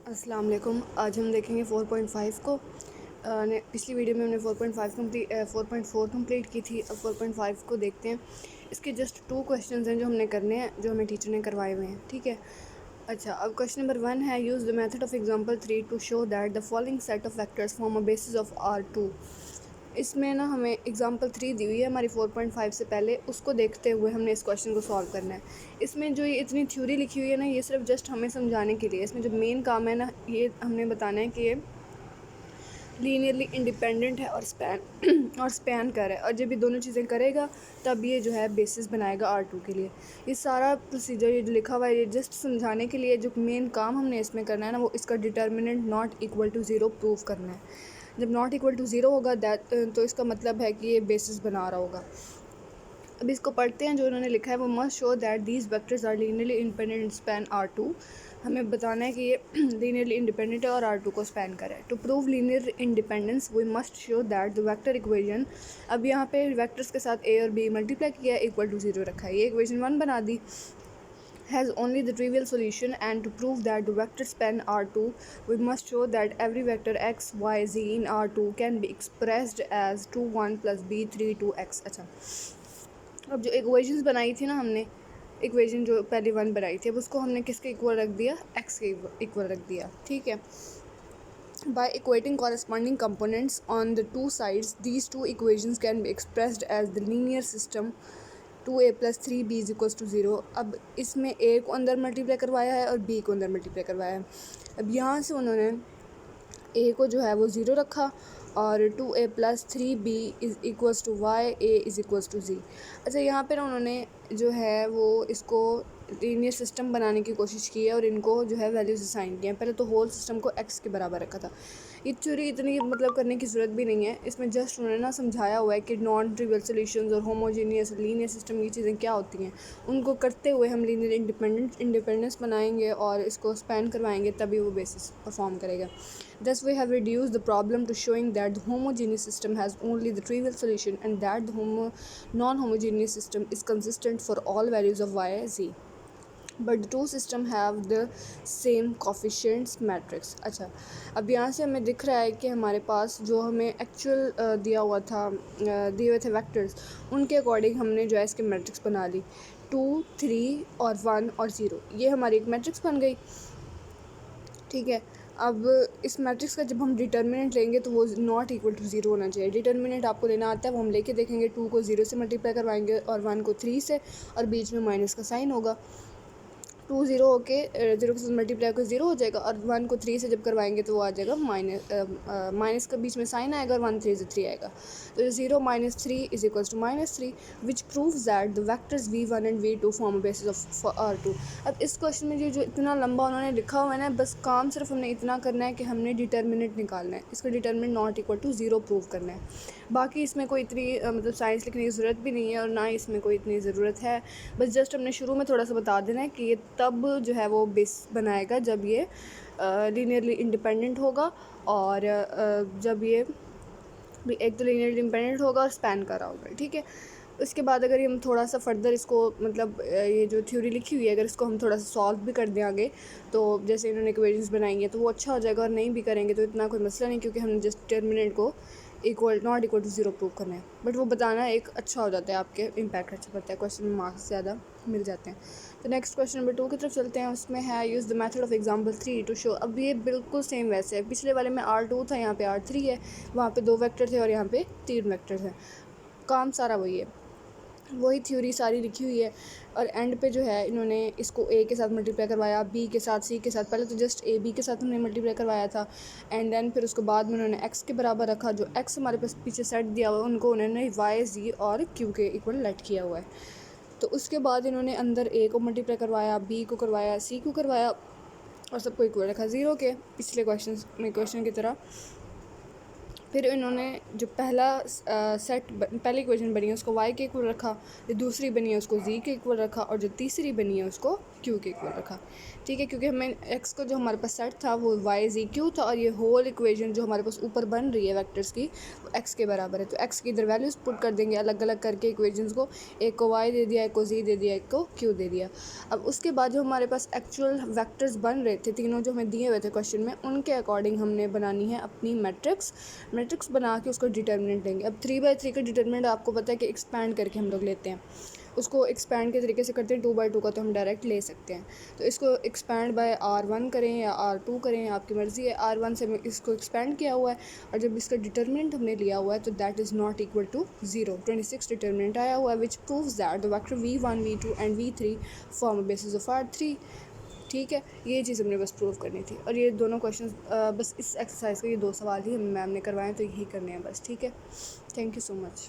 अस्सलाम वालेकुम। आज हम देखेंगे 4.5 को। पिछली वीडियो में हमने 4.4 कंप्लीट की थी। अब 4.5 को देखते हैं। इसके जस्ट 2 क्वेश्चंस हैं जो हमने करने हैं, जो हमें टीचर ने करवाए हुए हैं। ठीक है। अच्छा, अब क्वेश्चन नंबर 1 है, use the method of example 3 to show that the following set of vectors form a basis of R2। इसमें ना हमें एग्जांपल 3 दी हुई है हमारी 4.5 से पहले, उसको देखते हुए हमने इस क्वेश्चन को सॉल्व करना है। इसमें जो ये इतनी थ्योरी लिखी हुई है ना, ये सिर्फ जस्ट हमें समझाने के लिए। इसमें जो मेन काम है ना, ये हमने बताना है कि ये लीनियरली इंडिपेंडेंट है और स्पैन कर है, और जब ये दोनों चीज़ें करेगा तब ये जो है बेसिस बनाएगा R2 के लिए। ये सारा प्रोसीजर ये जो लिखा हुआ है, ये जस्ट समझाने के लिए। जो मेन काम हमने इसमें करना है ना, वो इसका determinant not equal to 0 prove करना है। जब नॉट इक्वल टू 0 होगा तो इसका मतलब है कि ये बेसिस बना रहा होगा। अब इसको पढ़ते हैं। जो उन्होंने लिखा है वो must show that these vectors are linearly independent in span R2। हमें बताना है कि ये लीनियरली इंडिपेंडेंट है और R2 को स्पैन करे। To prove linear independence we must show that the vector equation, अब यहाँ पे वेक्टर्स के साथ a और b मल्टीप्लाई किया, इक्वल टू 0 रखा है, ये इक्वेशन 1 बना दी, has only the trivial solution. And to prove that the vector span R2, we must show that every vector x, y, z in R2 can be expressed as 2 1 plus b 3 2 x। अच्छा, अब जो equations बनाई थी ना हमने, equation जो पहले 1 बनाई थी, अब उसको हमने किसके इक्वल रख दिया, x के इक्वल रख दिया। ठीक है। By equating corresponding components on the two sides, these two equations can be expressed as the linear system 2a plus 3b is equals to 0। अब इसमें a को अंदर मल्टीप्लाई करवाया है और b को अंदर मल्टीप्लाई करवाया है। अब यहाँ से उन्होंने a को जो है वो 0 रखा और 2a plus 3b is equals to Y, a is equals to z। अच्छा, यहाँ पर उन्होंने जो है वो इसको लीनियर सिस्टम बनाने की कोशिश की है और इनको जो है वैल्यूज असाइन किए हैं। पहले तो होल सिस्टम को x के बराबर रखा था। ये थ्योरी इतनी मतलब करने की ज़रूरत भी नहीं है। इसमें जस्ट उन्होंने ना समझाया हुआ है कि नॉन ट्रिवियल सॉल्यूशंस और होमोजीनियस लीनियर सिस्टम ये चीज़ें क्या होती हैं। उनको करते हुए हम लीनियर इंडिपेंडेंस बनाएंगे और इसको स्पैन करवाएंगे, तभी वो बेसिस परफॉर्म करेगा। Thus we have reduced the problem to showing that the homogeneous system has only the trivial solution and that the non-homogeneous system is consistent for all values of y, z, but the two systems have the same coefficients matrix। अच्छा, अब यहाँ से हमें दिख रहा है कि हमारे पास जो हमें एक्चुअल दिया हुआ था, दिए हुए थे वेक्टर्स, उनके अकॉर्डिंग हमने जो है इसके मैट्रिक्स बना ली। 2 3 और 1 और 0, ये हमारी एक मैट्रिक्स बन गई। ठीक है। अब इस मैट्रिक्स का जब हम डिटर्मिनेंट लेंगे तो वो नॉट इक्वल टू 0 होना चाहिए। डिटर्मिनेंट आपको लेना आता है, वो हम लेके देखेंगे। 2 को 0 से मल्टीप्लाई करवाएंगे और 1 को 3 से, और बीच में माइनस का साइन होगा। 2 0 होके 0 के साथ मल्टीप्लाई होकर 0 हो जाएगा, और 1 को 3 से जब करवाएंगे तो वो आ जाएगा माइनस का बीच में साइन आएगा और 1 3 से 3 आएगा। तो 0 minus 3 is equals to -3, which proves that the vectors v1 and v2 form basis of R2। अब इस क्वेश्चन में जो इतना लंबा उन्होंने लिखा हुआ है ना, बस काम सिर्फ हमने इतना करना है कि हमने डिटर्मिनेंट निकालना है, इसका determinant not equal to 0 prove करना है। बाकी इसमें कोई इतनी मतलब साइंस लिखने की ज़रूरत भी नहीं है और ना इसमें कोई इतनी ज़रूरत है। बस जस्ट हमने शुरू में थोड़ा सा बता देना है कि ये तब जो है वो बेस बनाएगा जब ये लीनियरली इंडिपेंडेंट होगा, और जब ये एक तो लीनियरली इंडिपेंडेंट होगा और स्पैन कर रहा होगा। ठीक है। उसके बाद अगर हम थोड़ा सा फर्दर इसको मतलब ये जो थ्योरी लिखी हुई है, अगर इसको हम थोड़ा सा सॉल्व भी कर दें आगे, तो जैसे इन्होंने इक्वेशंस बनाई हैं तो वो अच्छा हो जाएगा, और नहीं भी करेंगे तो इतना कोई मसला नहीं, क्योंकि हमने जस्ट डिटर्मिनेंट को नॉट इक्वल टू 0 प्रूव करना है। बट वो बताना एक अच्छा हो जाता है, आपके इम्पैक्ट अच्छा पड़ता है, क्वेश्चन में मार्क्स ज़्यादा मिल जाते हैं। तो नेक्स्ट क्वेश्चन नंबर 2 की तरफ चलते हैं। उसमें है use the method of example 3 to show. अब ये बिल्कुल सेम वैसे है, पिछले वाले में R2 था, यहाँ पे R3 है, वहाँ पे 2 वेक्टर थे और यहाँ पे 3 वेक्टर हैं। काम सारा वही है, वही थ्योरी सारी लिखी हुई है। और एंड पे जो है इन्होंने इसको a के साथ मल्टीप्लाई करवाया, b के साथ, c के साथ। पहले तो जस्ट a b के साथ हमने मल्टीप्लाई करवाया था, एंड देन फिर उसको बाद में उन्होंने x के बराबर रखा। जो x हमारे पास पीछे सेट दिया हुआ है, उनको उन्होंने y, z और q के इक्वल लेट किया हुआ है। तो उसके बाद इन्होंने अंदर a को मल्टीप्लाई करवाया, b को करवाया, c को करवाया, और सबको इक्वल रखा 0 के, पिछले क्वेश्चन की तरह। फिर इन्होंने जो पहली इक्वेशन बनी है उसको y के इक्वल रखा, जो दूसरी बनी है उसको z के इक्वल रखा, और जो तीसरी बनी है उसको क्यू के इक्वल रखा, ठीक है, क्योंकि हमें एक्स को जो हमारे पास सेट था वो वाई इज क्यू था, और ये होल इक्वेशन जो हमारे पास ऊपर बन रही है वेक्टर्स की वो एक्स के बराबर है। तो एक्स की इधर वैल्यूज़ पुट कर देंगे अलग अलग करके इक्वेशंस को, एक को वाई दे दिया, एक को जी दे दिया, एक को क्यू दे दिया। अब उसके बाद जो हमारे पास एक्चुअल वेक्टर्स बन रहे थे तीनों जो हमें दिए हुए थे क्वेश्चन में, उनके अकॉर्डिंग हमने बनानी है अपनी मैट्रिक्स बना के उसको डिटर्मिनेंट लेंगे। अब 3/3 का डिटर्मिनेंट आपको पता है कि एक्सपैंड करके हम लोग लेते हैं, उसको एक्सपैंड के तरीके से करते हैं। 2/2 का तो हम डायरेक्ट ले सकते हैं, तो इसको एक्सपैंड बाय R1 करें या R2 करें, आपकी मर्ज़ी है। R1 से इसको एक्सपैंड किया हुआ है, और जब इसका डिटर्मिनेंट हमने लिया हुआ है तो that is not equal to 0। 26 determinant आया हुआ है which proves that the vector v1 v2 and v3 form a basis of R3। ठीक है, ये चीज़ हमने बस प्रूव करनी थी, और ये दोनों क्वेश्चन बस इस एक्सरसाइज के ये 2 सवाल ही मैम ने करवाए हैं, तो यही करने हैं बस। ठीक है, थैंक यू सो मच।